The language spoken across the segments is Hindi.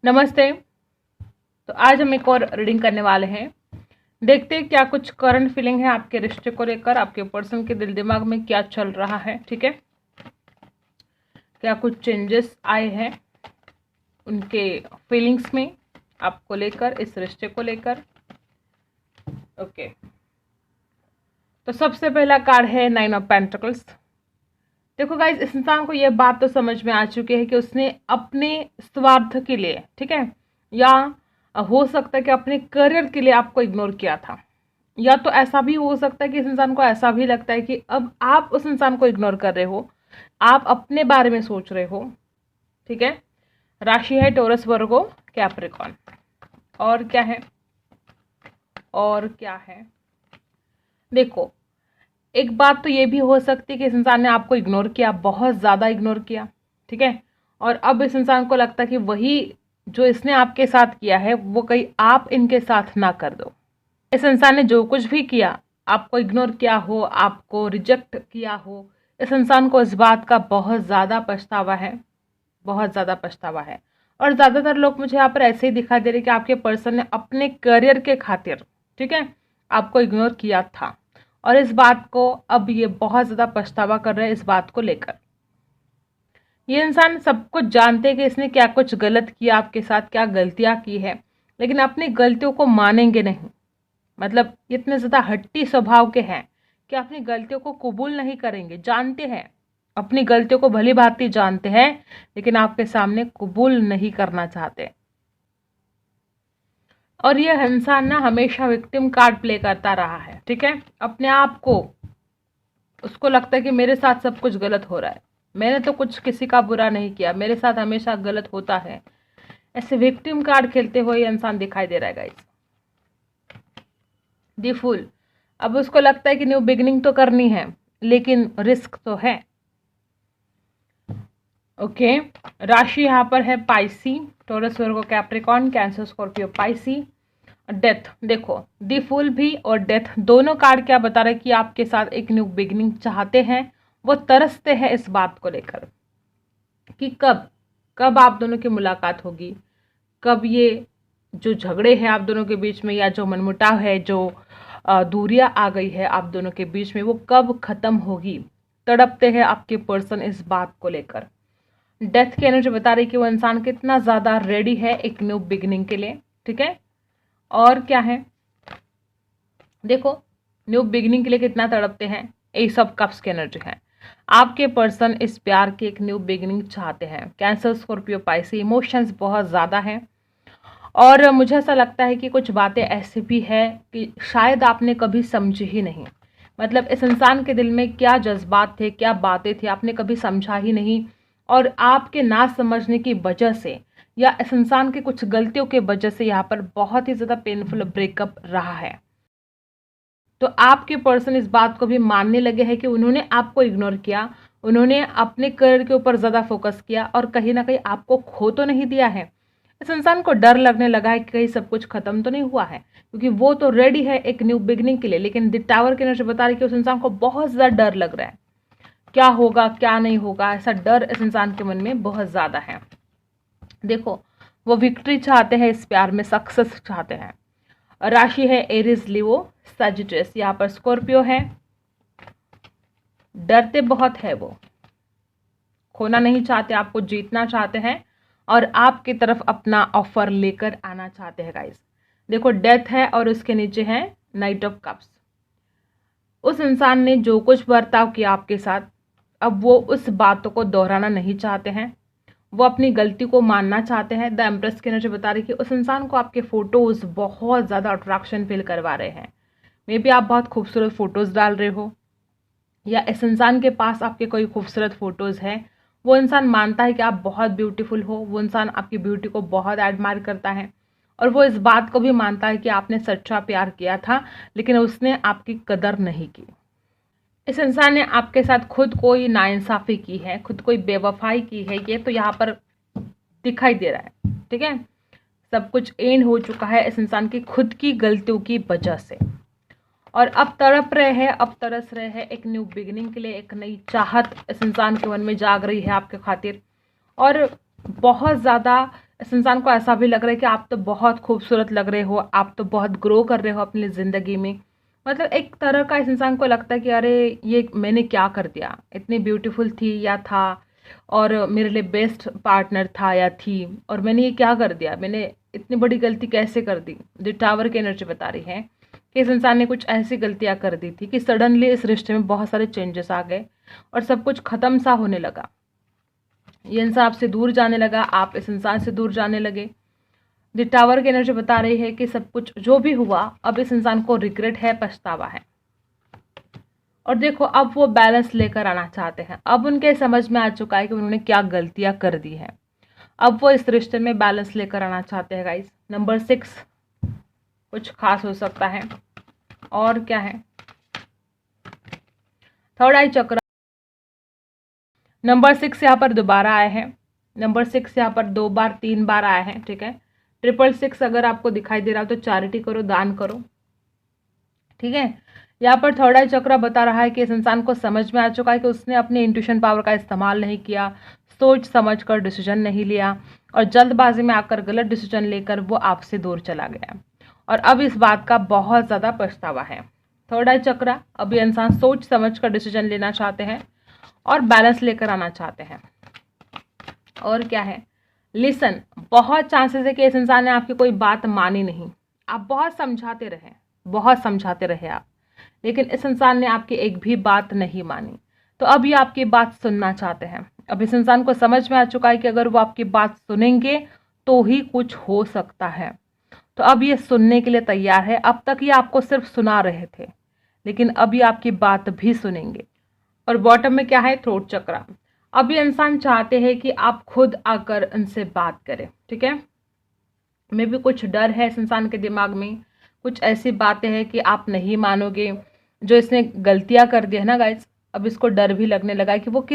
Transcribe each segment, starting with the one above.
नमस्ते। तो आज हम एक और रीडिंग करने वाले हैं। देखते हैं क्या कुछ करंट फीलिंग है आपके रिश्ते को लेकर, आपके पर्सन के दिल दिमाग में क्या चल रहा है। ठीक है, क्या कुछ चेंजेस आए हैं उनके फीलिंग्स में आपको लेकर, इस रिश्ते को लेकर। ओके, तो सबसे पहला कार्ड है 9 ऑफ पेंटिकल्स। देखो गाइज, इस इंसान को यह बात तो समझ में आ चुकी है कि उसने अपने स्वार्थ के लिए, ठीक है, या हो सकता है कि अपने करियर के लिए आपको इग्नोर किया था, या तो ऐसा भी हो सकता है कि इस इंसान को ऐसा भी लगता है कि अब आप उस इंसान को इग्नोर कर रहे हो, आप अपने बारे में सोच रहे हो। ठीक है, राशि है टॉरस, वर्गो, कैप्रिकॉर्न। और क्या है, और क्या है, देखो एक बात तो ये भी हो सकती है कि इस इंसान ने आपको इग्नोर किया, बहुत ज़्यादा इग्नोर किया। ठीक है, और अब इस इंसान को लगता है कि वही जो इसने आपके साथ किया है वो कहीं आप इनके साथ ना कर दो। इस इंसान ने जो कुछ भी किया, आपको इग्नोर किया हो, आपको रिजेक्ट किया हो, इस इंसान को इस बात का बहुत ज़्यादा पछतावा है, बहुत ज़्यादा पछतावा है। और ज़्यादातर लोग मुझे यहाँ पर ऐसे ही दिखाई दे रहे कि आपके पर्सन ने अपने करियर के खातिर, ठीक है, आपको इग्नोर किया था, और इस बात को अब ये बहुत ज़्यादा पछतावा कर रहे हैं इस बात को लेकर। ये इंसान सब कुछ जानते हैं कि इसने क्या कुछ गलत किया आपके साथ, क्या गलतियां की है, लेकिन अपनी गलतियों को मानेंगे नहीं। मतलब इतने ज़्यादा हट्टी स्वभाव के हैं कि अपनी गलतियों को कबूल नहीं करेंगे। जानते हैं, अपनी गलतियों को भली भांति जानते हैं, लेकिन आपके सामने कबूल नहीं करना चाहते। और ये इंसान ना हमेशा विक्टिम कार्ड प्ले करता रहा है। ठीक है, अपने आप को, उसको लगता है कि मेरे साथ सब कुछ गलत हो रहा है, मैंने तो कुछ किसी का बुरा नहीं किया, मेरे साथ हमेशा गलत होता है। ऐसे विक्टिम कार्ड खेलते हुए ये इंसान दिखाई दे रहा है गाइस। दी फूल, अब उसको लगता है कि न्यू बिगिनिंग तो करनी है, लेकिन रिस्क तो है। ओके, राशि यहाँ पर है Pisces, Taurus, Virgo, Capricorn, Cancer, Scorpio, Pisces. डेथ, देखो दी फूल भी और डेथ दोनों कार्ड क्या बता रहे हैं कि आपके साथ एक न्यू बिगिनिंग चाहते हैं, वो तरसते हैं इस बात को लेकर कि कब कब आप दोनों की मुलाकात होगी, कब ये जो झगड़े हैं आप दोनों के बीच में, या जो मनमुटाव है, जो दूरियां आ गई है आप दोनों के बीच में, वो कब खत्म होगी। तड़पते हैं आपके पर्सन इस बात को लेकर। डेथ की एनर्जी बता रही कि वो इंसान कितना ज़्यादा रेडी है एक न्यू बिगिनिंग के लिए। ठीक है, और क्या है, देखो न्यू बिगिनिंग के लिए कितना तड़पते हैं। ये सब कप्स की एनर्जी है। आपके पर्सन इस प्यार की एक न्यू बिगिनिंग चाहते हैं। कैंसर, स्कॉर्पियो, पाइसी, इमोशंस बहुत ज़्यादा हैं, और मुझे ऐसा लगता है कि कुछ बातें ऐसी भी है कि शायद आपने कभी समझी ही नहीं। मतलब इस इंसान के दिल में क्या जज्बात थे, क्या बातें थी, आपने कभी समझा ही नहीं, और आपके ना समझने की वजह से या इस इंसान की कुछ गलतियों के वजह से यहाँ पर बहुत ही ज़्यादा पेनफुल ब्रेकअप रहा है। तो आपके पर्सन इस बात को भी मानने लगे हैं कि उन्होंने आपको इग्नोर किया, उन्होंने अपने करियर के ऊपर ज़्यादा फोकस किया, और कहीं ना कहीं आपको खो तो नहीं दिया है। इस इंसान को डर लगने लगा है कि कहीं सब कुछ खत्म तो नहीं हुआ है, क्योंकि वो तो रेडी है एक न्यू बिगनिंग के लिए, लेकिन द टावर की एनर्जी बता रही कि उस इंसान को बहुत ज़्यादा डर लग रहा है, क्या होगा क्या नहीं होगा, ऐसा डर इस इंसान के मन में बहुत ज़्यादा है। देखो वो विक्ट्री चाहते हैं इस प्यार में, सक्सेस चाहते हैं। राशि है एरिस, लियो, सजिटेस, यहाँ पर स्कॉर्पियो है। डरते बहुत है वो, खोना नहीं चाहते, आपको जीतना चाहते हैं, और आपकी तरफ अपना ऑफर लेकर आना चाहते हैं गाइस। देखो डेथ है और उसके नीचे है नाइट ऑफ कप्स। उस इंसान ने जो कुछ बर्ताव किया आपके साथ, अब वो उस बातों को दोहराना नहीं चाहते हैं, वो अपनी गलती को मानना चाहते हैं। द एम्प्रेस की एनर्जी बता रही कि उस इंसान को आपके फोटोज़ बहुत ज़्यादा अट्रैक्शन फील करवा रहे हैं। मे बी आप बहुत खूबसूरत फोटोज़ डाल रहे हो, या इस इंसान के पास आपके कोई खूबसूरत फोटोज़ हैं, वो इंसान मानता है कि आप बहुत ब्यूटीफुल हो, वो इंसान आपकी ब्यूटी को बहुत एडमायर करता है, और वो इस बात को भी मानता है कि आपने सच्चा प्यार किया था, लेकिन उसने आपकी कदर नहीं की। इस इंसान ने आपके साथ खुद कोई नाइंसाफ़ी की है, खुद कोई बेवफाई की है, ये तो यहाँ पर दिखाई दे रहा है। ठीक है, सब कुछ एंड हो चुका है इस इंसान की खुद की गलतियों की वजह से, और अब तड़प रहे हैं, अब तरस रहे हैं एक न्यू बिगिनिंग के लिए। एक नई चाहत इस इंसान के मन में जाग रही है आपके खातिर, और बहुत ज़्यादा इस इंसान को ऐसा भी लग रहा है कि आप तो बहुत खूबसूरत लग रहे हो, आप तो बहुत ग्रो कर रहे हो अपनी ज़िंदगी में। मतलब एक तरह का इस इंसान को लगता है कि अरे ये मैंने क्या कर दिया, इतनी ब्यूटीफुल थी या था और मेरे लिए बेस्ट पार्टनर था या थी, और मैंने ये क्या कर दिया, मैंने इतनी बड़ी गलती कैसे कर दी। जो टावर की एनर्जी बता रही है कि इस इंसान ने कुछ ऐसी गलतियां कर दी थी कि सडनली इस रिश्ते में बहुत सारे चेंजेस आ गए और सब कुछ ख़त्म सा होने लगा। ये इंसान आपसे दूर जाने लगा, आप इस इंसान से दूर जाने लगे। द टावर की एनर्जी बता रही है कि सब कुछ जो भी हुआ अब इस इंसान को रिग्रेट है, पछतावा है। और देखो अब वो बैलेंस लेकर आना चाहते हैं। अब उनके समझ में आ चुका है कि उन्होंने क्या गलतियां कर दी है। अब वो इस रिश्ते में बैलेंस लेकर आना चाहते हैं गाइस। नंबर 6 कुछ खास हो सकता है। और क्या है, थर्ड आई चक्र। नंबर 6 यहाँ पर दोबारा आए हैं। नंबर 6 यहाँ पर 2 बार 3 बार आए हैं, ठीक है। 666 अगर आपको दिखाई दे रहा हो तो चैरिटी करो, दान करो, ठीक है। यहाँ पर थर्ड आई चक्र बता रहा है कि इस इंसान को समझ में आ चुका है कि उसने अपनी इंट्यूशन पावर का इस्तेमाल नहीं किया, सोच समझ कर डिसीजन नहीं लिया और जल्दबाजी में आकर गलत डिसीजन लेकर वो आपसे दूर चला गया और अब इस बात का बहुत ज़्यादा पछतावा है। थर्ड आई चक्र, अब ये इंसान सोच समझ कर डिसीजन लेना चाहते हैं और बैलेंस लेकर आना चाहते हैं। और क्या है, लिसन, बहुत चांसेस है कि इस इंसान ने आपकी कोई बात मानी नहीं। आप बहुत समझाते रहे आप, लेकिन इस इंसान ने आपकी एक भी बात नहीं मानी। तो अब ये आपकी बात सुनना चाहते हैं। अब इस इंसान को समझ में आ चुका है कि अगर वो आपकी बात सुनेंगे तो ही कुछ हो सकता है। तो अब ये सुनने के लिए तैयार है। अब तक ये आपको सिर्फ सुना रहे थे, लेकिन अब ये आपकी बात भी सुनेंगे। और बॉटम में क्या है, थ्रोट चक्र। अब ये इंसान चाहते हैं कि आप खुद आकर इनसे बात करें, ठीक है। में भी कुछ डर है इस इंसान के दिमाग में, कुछ ऐसी बातें हैं कि आप नहीं मानोगे। जो इसने गलतियां कर दी है ना गाइस, अब इसको डर भी लगने लगा है कि वो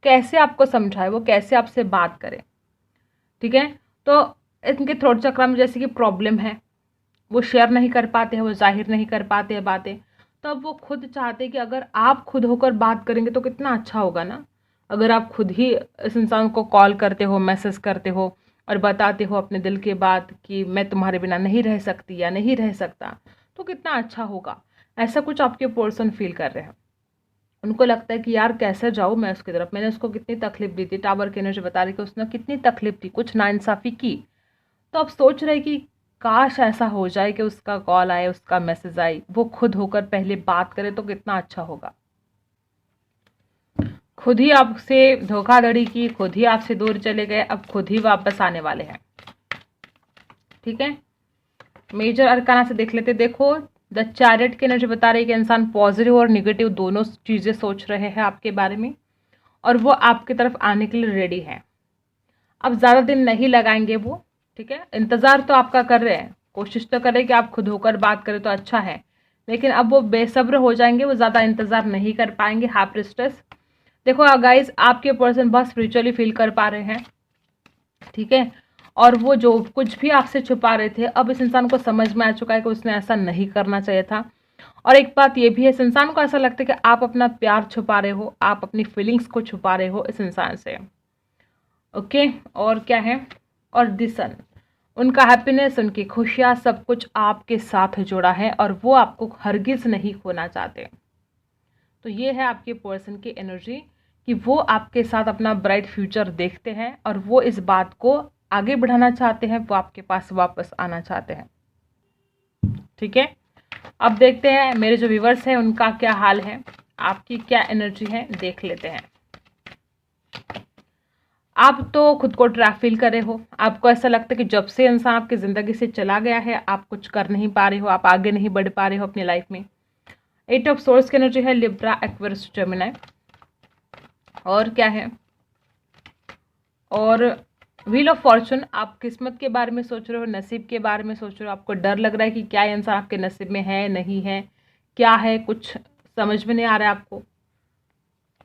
कैसे आपको समझाए, वो कैसे आपसे बात करे, ठीक है। तो इनके थ्रोट चक्र में जैसे कि प्रॉब्लम है, वो शेयर नहीं कर पाते हैं, वो जाहिर नहीं कर पाते हैं बातें। तो अब वो खुद चाहते हैं कि अगर आप खुद होकर बात करेंगे तो कितना अच्छा होगा ना। अगर आप खुद ही इस इंसान को कॉल करते हो, मैसेज करते हो और बताते हो अपने दिल की बात कि मैं तुम्हारे बिना नहीं रह सकती या नहीं रह सकता, तो कितना अच्छा होगा। ऐसा कुछ आपके पर्सन फील कर रहे हैं। उनको लगता है कि यार कैसे जाऊँ मैं उसकी तरफ, मैंने उसको कितनी तकलीफ दी थी। टावर की एनर्जी बता रही कि उसने कितनी तकलीफ दी, कुछ नाइंसाफ़ी की। तो अब सोच रहे कि काश ऐसा हो जाए कि उसका कॉल आए, उसका मैसेज आए, वो खुद होकर पहले बात करे तो कितना अच्छा होगा। खुद ही आपसे धोखाधड़ी की, खुद ही आपसे दूर चले गए, अब खुद ही वापस आने वाले हैं, ठीक है। मेजर अरकाना से देख लेते। देखो द चैरियट की एनर्जी बता रही है कि इंसान पॉजिटिव और निगेटिव दोनों चीज़ें सोच रहे हैं आपके बारे में और वो आपकी तरफ आने के लिए रेडी है। अब ज़्यादा दिन नहीं लगाएंगे वो, ठीक है। इंतज़ार तो आपका कर रहे हैं, कोशिश तो करें कि आप खुद होकर बात करें तो अच्छा है, लेकिन अब वो बेसब्र हो जाएंगे, वो ज़्यादा इंतज़ार नहीं कर पाएंगे। हाई प्रीस्टेस, देखो गाइस आपके पर्सन बहुत स्पिरिचुअली फील कर पा रहे हैं, ठीक है। और वो जो कुछ भी आपसे छुपा रहे थे, अब इस इंसान को समझ में आ चुका है कि उसने ऐसा नहीं करना चाहिए था। और एक बात ये भी है, इस इंसान को ऐसा लगता है कि आप अपना प्यार छुपा रहे हो, आप अपनी फीलिंग्स को छुपा रहे हो इस इंसान से, ओके। और क्या है, और दिसन, उनका हैप्पीनेस, उनकी खुशियाँ, सब कुछ आपके साथ जुड़ा है और वो आपको हरगिज़ नहीं खोना चाहते। तो ये है आपके पर्सन की एनर्जी कि वो आपके साथ अपना ब्राइट फ्यूचर देखते हैं और वो इस बात को आगे बढ़ाना चाहते हैं, वो आपके पास वापस आना चाहते हैं, ठीक है। अब देखते हैं मेरे जो व्यूवर्स हैं उनका क्या हाल है, आपकी क्या एनर्जी है, देख लेते हैं। आप तो खुद को ट्रैप फील कर रहे हो, आपको ऐसा लगता है कि जब से इंसान आपकी ज़िंदगी से चला गया है आप कुछ कर नहीं पा रहे हो, आप आगे नहीं बढ़ पा रहे हो अपनी लाइफ में। 8 ऑफ सोर्स की एनर्जी है, लिब्रा, एक्वेरियस, जेमिनी। और क्या है, और व्हील ऑफ फॉर्चून, आप किस्मत के बारे में सोच रहे हो, नसीब के बारे में सोच रहे हो। आपको डर लग रहा है कि क्या इंसान आपके नसीब में है, नहीं है, क्या है, कुछ समझ में नहीं आ रहा है आपको,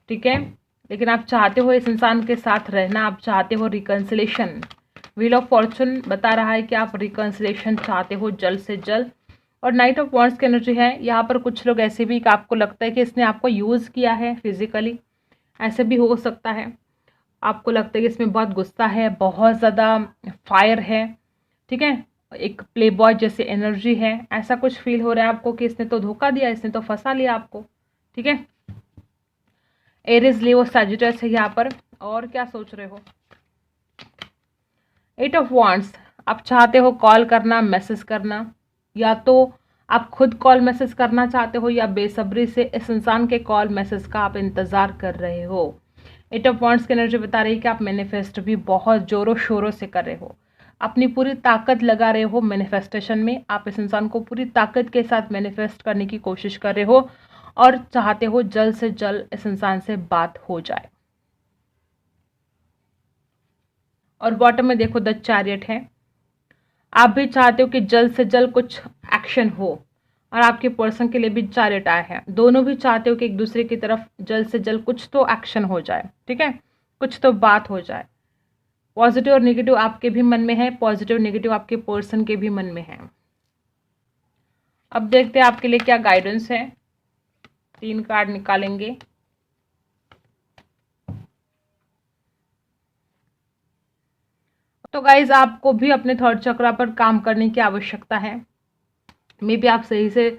ठीक है। लेकिन आप चाहते हो इस इंसान के साथ रहना, आप चाहते हो रिकन्सिलेशन। व्हील ऑफ फॉर्चून बता रहा है कि आप रिकन्सिलेशन चाहते हो जल्द से जल्द। और नाइट ऑफ वॉन्ड्स की एनर्जी है, यहाँ पर कुछ लोग ऐसे भी कि आपको लगता है कि इसने आपको यूज़ किया है फिजिकली, ऐसे भी हो सकता है। आपको लगता है कि इसमें बहुत गुस्सा है, बहुत ज़्यादा फायर है, ठीक है, एक प्ले बॉय जैसे एनर्जी है, ऐसा कुछ फील हो रहा है आपको कि इसने तो धोखा दिया, इसने तो फंसा लिया आपको, ठीक है। एरिस, लियो, सैजिटस है यहाँ पर। और क्या सोच रहे हो? 8 ऑफ वांड्स, आप चाहते हो कॉल करना, मैसेज करना, या तो आप खुद कॉल मैसेज करना चाहते हो या बेसब्री से इस इंसान के कॉल मैसेज का आप इंतज़ार कर रहे हो। 8 ऑफ वांड्स की एनर्जी बता रही है कि आप मैनिफेस्ट भी बहुत ज़ोरों शोरों से कर रहे हो, अपनी पूरी ताकत लगा रहे हो मैनिफेस्टेशन में। आप इस इंसान को पूरी ताकत के साथ मैनिफेस्ट करने की कोशिश कर रहे हो और चाहते हो जल्द से जल्द इस इंसान से बात हो जाए। और बॉटम में देखो द चैरियट है, आप भी चाहते हो कि जल्द से जल्द कुछ एक्शन हो, और आपके पर्सन के लिए भी चैरियट आए हैं। दोनों भी चाहते हो कि एक दूसरे की तरफ जल्द से जल्द कुछ तो एक्शन हो जाए, ठीक है, कुछ तो बात हो जाए। पॉजिटिव और नेगेटिव आपके भी मन में है, पॉजिटिव नेगेटिव आपके पर्सन के भी मन में है। अब देखते हैं आपके लिए क्या गाइडेंस है। 3 कार्ड निकालेंगे। तो गाइज आपको भी अपने थर्ड चक्रा पर काम करने की आवश्यकता है। मे बी आप सही से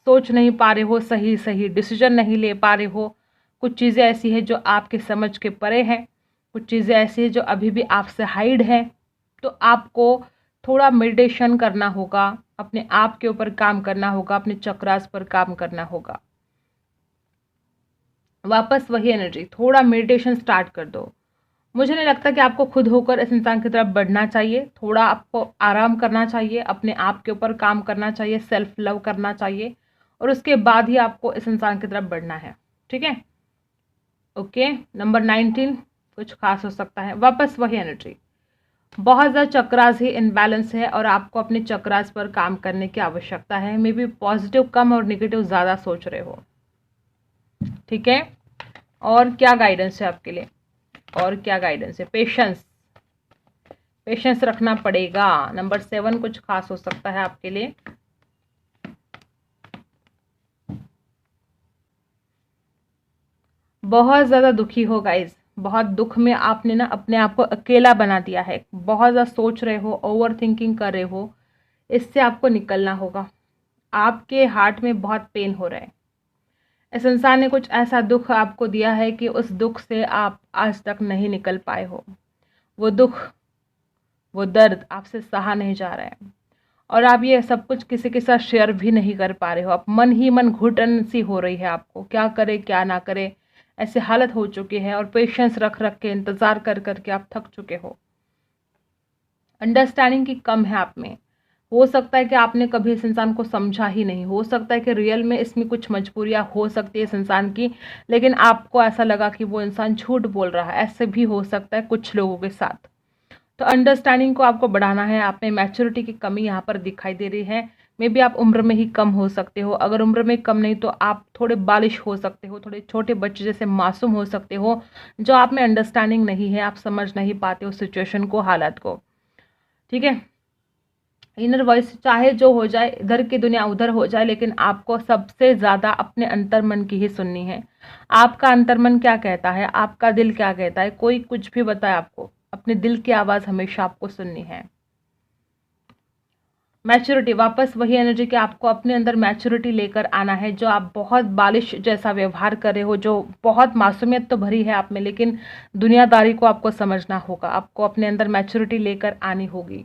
सोच नहीं पा रहे हो, सही डिसीजन नहीं ले पा रहे हो। कुछ चीज़ें ऐसी है जो आपके समझ के परे हैं, कुछ चीज़ें ऐसी है जो अभी भी आपसे हाइड है। तो आपको थोड़ा मेडिटेशन करना होगा, अपने आप के ऊपर काम करना होगा, अपने चक्रास पर काम करना होगा। वापस वही एनर्जी, थोड़ा मेडिटेशन स्टार्ट कर दो। मुझे नहीं लगता कि आपको खुद होकर इस इंसान की तरफ बढ़ना चाहिए, थोड़ा आपको आराम करना चाहिए, अपने आप के ऊपर काम करना चाहिए, सेल्फ लव करना चाहिए, और उसके बाद ही आपको इस इंसान की तरफ बढ़ना है, ठीक है। ओके, नंबर 19 कुछ खास हो सकता है। वापस वही एनर्जी, बहुत ज़्यादा चक्रास ही इनबैलेंस है और आपको अपने चक्रास पर काम करने की आवश्यकता है। मे बी पॉजिटिव कम और नेगेटिव ज़्यादा सोच रहे हो, ठीक है। और क्या गाइडेंस है आपके लिए? और क्या गाइडेंस है? पेशेंस, पेशेंस रखना पड़ेगा। नंबर 7 कुछ खास हो सकता है आपके लिए। बहुत ज़्यादा दुखी हो गाइज, बहुत दुख में आपने ना अपने आप को अकेला बना दिया है, बहुत ज़्यादा सोच रहे हो, ओवर थिंकिंग कर रहे हो, इससे आपको निकलना होगा। आपके हार्ट में बहुत पेन हो रहा है, इस इंसान ने कुछ ऐसा दुख आपको दिया है कि उस दुख से आप आज तक नहीं निकल पाए हो। वो दुख, वो दर्द आपसे सहा नहीं जा रहा है, और आप ये सब कुछ किसी के साथ शेयर भी नहीं कर पा रहे हो। आप मन ही मन घुटन सी हो रही है आपको, क्या करे क्या ना करे, ऐसे हालत हो चुकी है। और पेशेंस रख रख के, इंतज़ार कर कर के आप थक चुके हो। अंडरस्टैंडिंग की कम है आप में। हो सकता है कि आपने कभी इस इंसान को समझा ही नहीं, हो सकता है कि रियल में इसमें कुछ मजबूरियां हो सकती है इस इंसान की, लेकिन आपको ऐसा लगा कि वो इंसान झूठ बोल रहा है। ऐसे भी हो सकता है कुछ लोगों के साथ। तो अंडरस्टैंडिंग को आपको बढ़ाना है। आप में मैच्योरिटी की कमी यहाँ पर दिखाई दे रही है। मे बी आप उम्र में ही कम हो सकते हो, अगर उम्र में कम नहीं तो आप थोड़े बालिश हो सकते हो, थोड़े छोटे बच्चे जैसे मासूम हो सकते हो। जो आप में अंडरस्टैंडिंग नहीं है, आप समझ नहीं पाते हो सिचुएशन को, हालात को, ठीक है। इनर वॉइस चाहे जो हो जाए, इधर की दुनिया उधर हो जाए, लेकिन आपको सबसे ज़्यादा अपने अंतर्मन की ही सुननी है। आपका अंतर्मन क्या कहता है, आपका दिल क्या कहता है, कोई कुछ भी बताए, आपको अपने दिल की आवाज़ हमेशा आपको सुननी है। मैच्योरिटी, वापस वही एनर्जी कि आपको अपने अंदर मैच्योरिटी लेकर आना है। जो आप बहुत बालिश जैसा व्यवहार कर रहे हो, जो बहुत मासूमियत तो भरी है आप में, लेकिन दुनियादारी को आपको समझना होगा। आपको अपने अंदर मैच्योरिटी लेकर आनी होगी।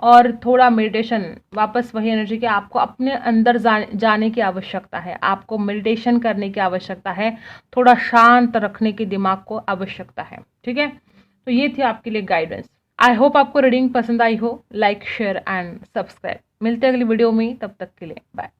और थोड़ा मेडिटेशन, वापस वही एनर्जी कि आपको अपने अंदर जाने की आवश्यकता है, आपको मेडिटेशन करने की आवश्यकता है, थोड़ा शांत रखने की दिमाग को आवश्यकता है, ठीक है। तो ये थी आपके लिए गाइडेंस। आई होप आपको रीडिंग पसंद आई हो। Like, share and subscribe. मिलते हैं अगली वीडियो में, तब तक के लिए बाय।